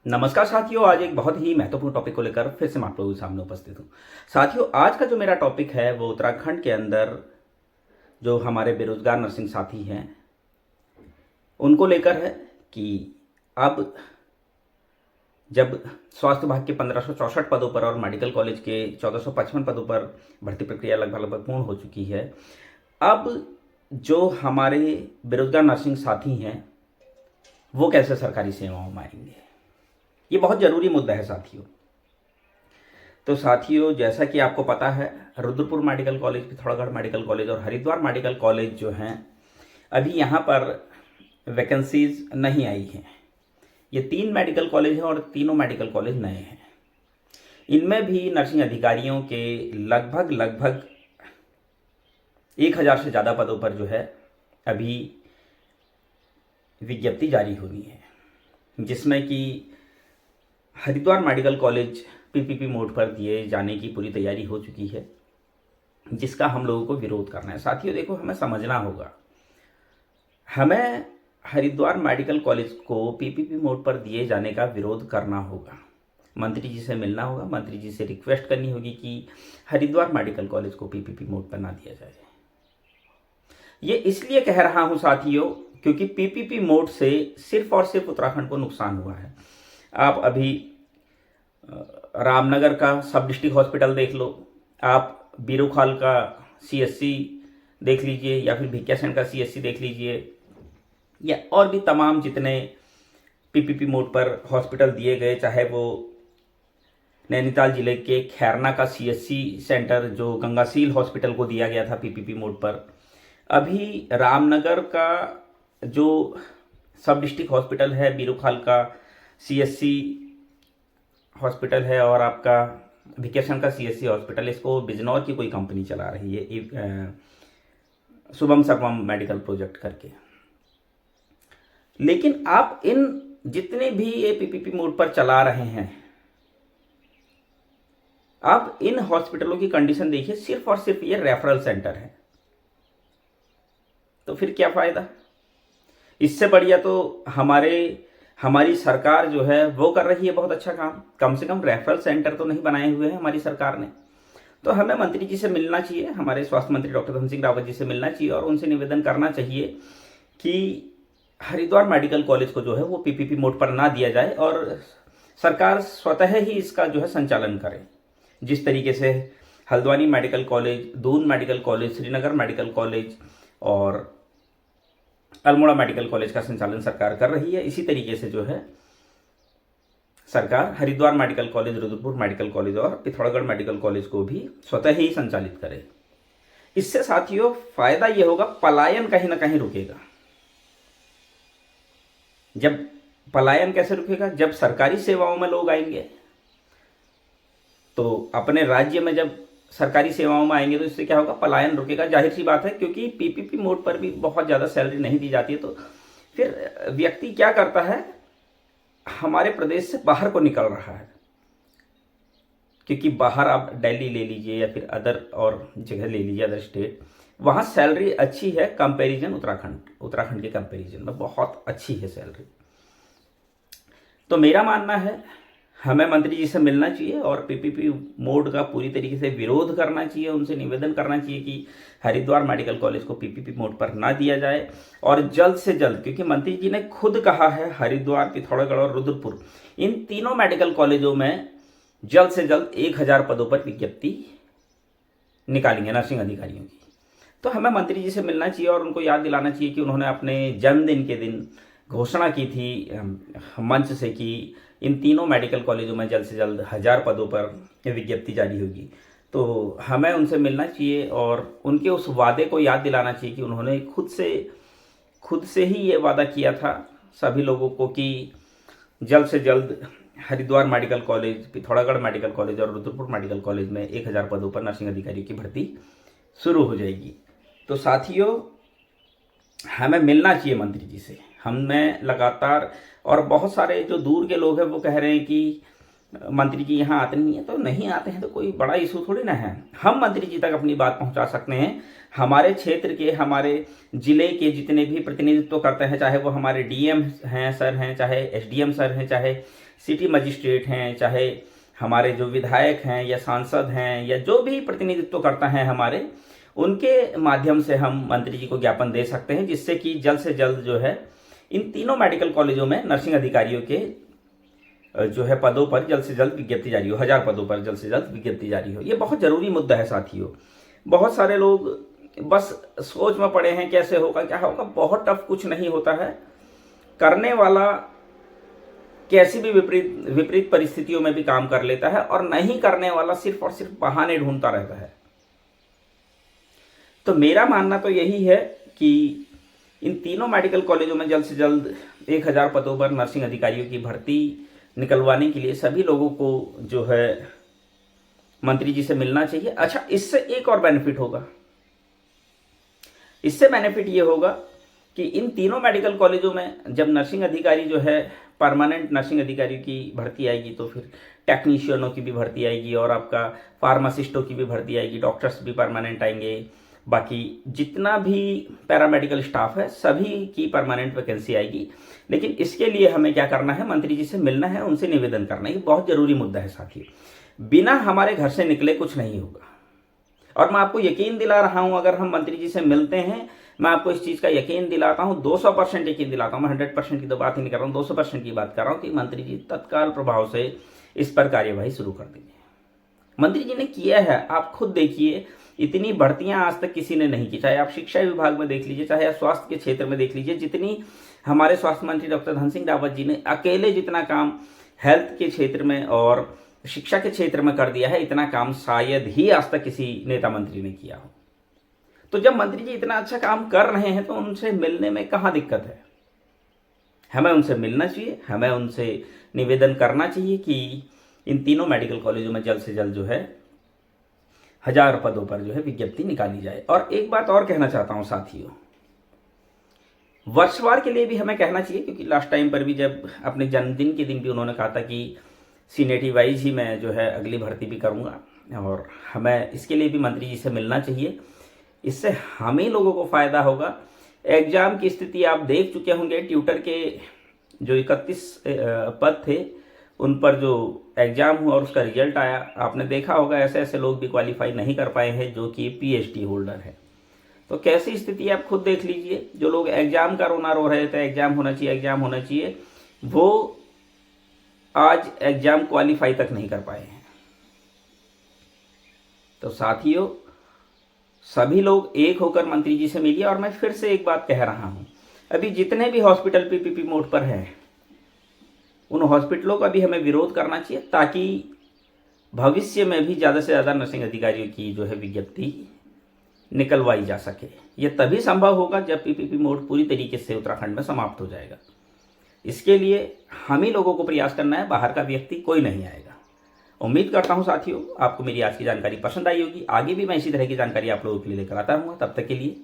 नमस्कार साथियों, आज एक बहुत ही महत्वपूर्ण टॉपिक को लेकर फिर से मैं आप लोगों के सामने उपस्थित हूँ। साथियों, आज का जो मेरा टॉपिक है वो उत्तराखंड के अंदर जो हमारे बेरोजगार नर्सिंग साथी हैं उनको लेकर है कि अब जब स्वास्थ्य विभाग के 1564 पदों पर और मेडिकल कॉलेज के 1455 पदों पर भर्ती प्रक्रिया लगभग लगभग पूर्ण हो चुकी है। अब जो हमारे बेरोजगार नर्सिंग साथी हैं वो कैसे सरकारी सेवाओं में आएंगे, ये बहुत ज़रूरी मुद्दा है साथियों। तो साथियों, जैसा कि आपको पता है, Rudrapur medical college, Pithoragarh medical college और हरिद्वार मेडिकल कॉलेज जो हैं, अभी यहाँ पर वैकेंसीज नहीं आई हैं। ये 3 मेडिकल कॉलेज हैं और तीनों मेडिकल कॉलेज नए हैं। इनमें भी नर्सिंग अधिकारियों के लगभग लगभग 1000 से ज़्यादा पदों पर जो है अभी विज्ञप्ति जारी होनी है, जिसमें कि Haridwar medical college PPP mode पर दिए जाने की पूरी तैयारी हो चुकी है, जिसका हम लोगों को विरोध करना है। साथियों देखो, हमें समझना होगा, हमें हरिद्वार मेडिकल कॉलेज को पीपीपी मोड पर दिए जाने का विरोध करना होगा। मंत्री जी से मिलना होगा, मंत्री जी से रिक्वेस्ट करनी होगी कि हरिद्वार मेडिकल कॉलेज को पीपीपी मोड पर ना दिया जाए। ये इसलिए कह रहा हूं साथियों क्योंकि पीपीपी मोड से सिर्फ और सिर्फ उत्तराखंड को नुकसान हुआ है। आप अभी रामनगर का सब डिस्ट्रिक्ट हॉस्पिटल देख लो, आप बीरूखाल का सीएससी देख लीजिए, या फिर भिकियासैंण का सीएससी देख लीजिए, या और भी तमाम जितने पीपीपी मोड पर हॉस्पिटल दिए गए, चाहे वो नैनीताल जिले के खैरना का सीएससी सेंटर जो गंगासील हॉस्पिटल को दिया गया था पीपीपी मोड पर, अभी रामनगर का जो सब डिस्ट्रिक्ट हॉस्पिटल है, बीरूखाल का सीएससी हॉस्पिटल है और आपका भिकियासैंण का सीएससी हॉस्पिटल, इसको बिजनौर की कोई कंपनी चला रही है, शुभम सर्वम मेडिकल प्रोजेक्ट करके। लेकिन आप इन जितने भी ये पीपीपी मोड पर चला रहे हैं, आप इन हॉस्पिटलों की कंडीशन देखिए, सिर्फ और सिर्फ ये रेफरल सेंटर है, तो फिर क्या फायदा। इससे बढ़िया तो हमारी सरकार जो है वो कर रही है बहुत अच्छा काम। कम से कम रेफरल सेंटर तो नहीं बनाए हुए हैं हमारी सरकार ने। तो हमें मंत्री जी से मिलना चाहिए, हमारे स्वास्थ्य मंत्री डॉक्टर धन सिंह रावत जी से मिलना चाहिए और उनसे निवेदन करना चाहिए कि हरिद्वार मेडिकल कॉलेज को जो है वो पीपीपी मोड पर ना दिया जाए और सरकार स्वतः ही इसका जो है संचालन करे। जिस तरीके से Haldwani medical college, Doon medical college, Srinagar medical college और अल्मोड़ा मेडिकल कॉलेज का संचालन सरकार कर रही है, इसी तरीके से जो है सरकार Haridwar medical college, Rudrapur medical college और पिथौरागढ़ मेडिकल कॉलेज को भी स्वतः ही संचालित करे। इससे साथियों फायदा ये होगा, पलायन कहीं ना कहीं रुकेगा। जब पलायन कैसे रुकेगा, जब सरकारी सेवाओं में लोग आएंगे तो अपने राज्य में जब सरकारी सेवाओं में आएंगे तो इससे क्या होगा, पलायन रुकेगा। जाहिर सी बात है, क्योंकि पीपीपी मोड पर भी बहुत ज़्यादा सैलरी नहीं दी जाती है, तो फिर व्यक्ति क्या करता है, हमारे प्रदेश से बाहर को निकल रहा है। क्योंकि बाहर आप दिल्ली ले लीजिए या फिर अदर और जगह ले लीजिए, अदर स्टेट, वहाँ सैलरी अच्छी है कंपैरिजन उत्तराखंड के कंपैरिजन में बहुत अच्छी है सैलरी। तो मेरा मानना है हमें मंत्री जी से मिलना चाहिए और पीपीपी मोड का पूरी तरीके से विरोध करना चाहिए, उनसे निवेदन करना चाहिए कि हरिद्वार मेडिकल कॉलेज को पीपीपी मोड पर ना दिया जाए और जल्द से जल्द, क्योंकि मंत्री जी ने खुद कहा है हरिद्वार, पिथौरागढ़ और रुद्रपुर, इन तीनों मेडिकल कॉलेजों में जल्द से जल्द 1000 पदों पर विज्ञप्ति निकालेंगे नर्सिंग अधिकारियों की। तो हमें मंत्री जी से मिलना चाहिए और उनको याद दिलाना चाहिए कि उन्होंने अपने जन्मदिन के दिन घोषणा की थी मंच से कि इन तीनों मेडिकल कॉलेजों में जल्द से जल्द 1000 पदों पर विज्ञप्ति जारी होगी। तो हमें उनसे मिलना चाहिए और उनके उस वादे को याद दिलाना चाहिए कि उन्होंने खुद से ही ये वादा किया था सभी लोगों को कि जल्द से जल्द Haridwar medical college, Pithoragarh medical college और रुद्रपुर मेडिकल कॉलेज में 1000 पदों पर नर्सिंग अधिकारियों की भर्ती शुरू हो जाएगी। तो साथियों, हमें मिलना चाहिए मंत्री जी से। हमें लगातार, और बहुत सारे जो दूर के लोग हैं वो कह रहे हैं कि मंत्री जी यहाँ आते नहीं है, तो नहीं आते हैं तो कोई बड़ा इशू थोड़ी ना है। हम मंत्री जी तक अपनी बात पहुँचा सकते हैं। हमारे क्षेत्र के, हमारे जिले के जितने भी प्रतिनिधित्व करते हैं, चाहे वो हमारे डीएम हैं सर हैं, चाहे एसडीएम सर हैं, चाहे सिटी मजिस्ट्रेट हैं, चाहे हमारे जो विधायक हैं या सांसद हैं, या जो भी प्रतिनिधित्व करता है हमारे, उनके माध्यम से हम मंत्री जी को ज्ञापन दे सकते हैं, जिससे कि जल्द से जल्द जो है इन तीनों मेडिकल कॉलेजों में नर्सिंग अधिकारियों के जो है पदों पर जल्द से जल्द विज्ञप्ति जारी हो, 1000 पदों पर जल्द से जल्द विज्ञप्ति जारी हो। ये बहुत जरूरी मुद्दा है साथियों। बहुत सारे लोग बस सोच में पड़े हैं कैसे होगा क्या होगा। बहुत टफ कुछ नहीं होता है। करने वाला कैसी भी विपरीत परिस्थितियों में भी काम कर लेता है, और नहीं करने वाला सिर्फ और सिर्फ बहाने ढूंढता रहता है। तो मेरा मानना तो यही है कि इन तीनों मेडिकल कॉलेजों में जल्द से जल्द 1000 पदों पर नर्सिंग अधिकारियों की भर्ती निकलवाने के लिए सभी लोगों को जो है मंत्री जी से मिलना चाहिए। अच्छा, इससे एक और बेनिफिट होगा। इससे बेनिफिट ये होगा कि इन तीनों मेडिकल कॉलेजों में जब नर्सिंग अधिकारी जो है, परमानेंट नर्सिंग अधिकारी की भर्ती आएगी, तो फिर टेक्नीशियनों की भी भर्ती आएगी, और आपका फार्मासिस्टों की भी भर्ती आएगी, डॉक्टर्स भी परमानेंट आएंगे, बाकी जितना भी पैरामेडिकल स्टाफ है सभी की परमानेंट वैकेंसी आएगी। लेकिन इसके लिए हमें क्या करना है, मंत्री जी से मिलना है, उनसे निवेदन करना है। ये बहुत जरूरी मुद्दा है साथियों। बिना हमारे घर से निकले कुछ नहीं होगा। और मैं आपको यकीन दिला रहा हूं, अगर हम मंत्री जी से मिलते हैं, मैं आपको इस चीज का यकीन दिलाता हूं, 200% यकीन दिलाता हूं। मैं 100% की तो बात ही नहीं कर रहा हूं, 200% की बात कर रहा हूं कि मंत्री जी तत्काल प्रभाव से इस पर कार्यवाही शुरू कर देंगे। मंत्री जी ने किया है, आप खुद देखिए। इतनी भर्तियां आज तक किसी ने नहीं की। चाहे आप शिक्षा विभाग में देख लीजिए, चाहे आप स्वास्थ्य के क्षेत्र में देख लीजिए। जितनी हमारे स्वास्थ्य मंत्री डॉक्टर धन सिंह रावत जी ने अकेले जितना काम हेल्थ के क्षेत्र में और शिक्षा के क्षेत्र में कर दिया है, इतना काम शायद ही आज तक किसी नेता मंत्री ने किया हो। तो जब मंत्री जी इतना अच्छा काम कर रहे हैं, तो उनसे मिलने में कहाँ दिक्कत है। हमें उनसे मिलना चाहिए, हमें उनसे निवेदन करना चाहिए कि इन तीनों मेडिकल कॉलेजों में जल्द से जल्द जो है 1000 पदों पर जो है विज्ञप्ति निकाली जाए। और एक बात और कहना चाहता हूं साथियों, वर्षवार के लिए भी हमें कहना चाहिए, क्योंकि लास्ट टाइम पर भी जब अपने जन्मदिन के दिन भी उन्होंने कहा था कि सीनेटी वाइज ही मैं जो है अगली भर्ती भी करूंगा, और हमें इसके लिए भी मंत्री जी से मिलना चाहिए। इससे हम ही लोगों को फायदा होगा। एग्जाम की स्थिति आप देख चुके होंगे। ट्यूटर के जो 31 पद थे, उन पर जो एग्जाम हुआ और उसका रिजल्ट आया, आपने देखा होगा ऐसे ऐसे लोग भी क्वालिफाई नहीं कर पाए हैं जो कि पीएचडी होल्डर है। तो कैसी स्थिति आप खुद देख लीजिए। जो लोग एग्जाम का रोना रो रहे थे, एग्जाम होना चाहिए, एग्जाम होना चाहिए, वो आज एग्जाम क्वालिफाई तक नहीं कर पाए हैं। तो साथियों, सभी लोग एक होकर मंत्री जी से मिलिए। और मैं फिर से एक बात कह रहा हूं, अभी जितने भी हॉस्पिटल पीपीपी मोड पर हैं, उन हॉस्पिटलों का भी हमें विरोध करना चाहिए, ताकि भविष्य में भी ज़्यादा से ज़्यादा नर्सिंग अधिकारियों की जो है विज्ञप्ति निकलवाई जा सके। ये तभी संभव होगा जब पीपीपी मोड पूरी तरीके से उत्तराखंड में समाप्त हो जाएगा। इसके लिए हम ही लोगों को प्रयास करना है, बाहर का व्यक्ति कोई नहीं आएगा। उम्मीद करता हूँ साथियों आपको मेरी आज की जानकारी पसंद आई होगी। आगे भी मैं इसी तरह की जानकारी आप लोगों के लिए लेकर आता रहूँगा। तब तक के लिए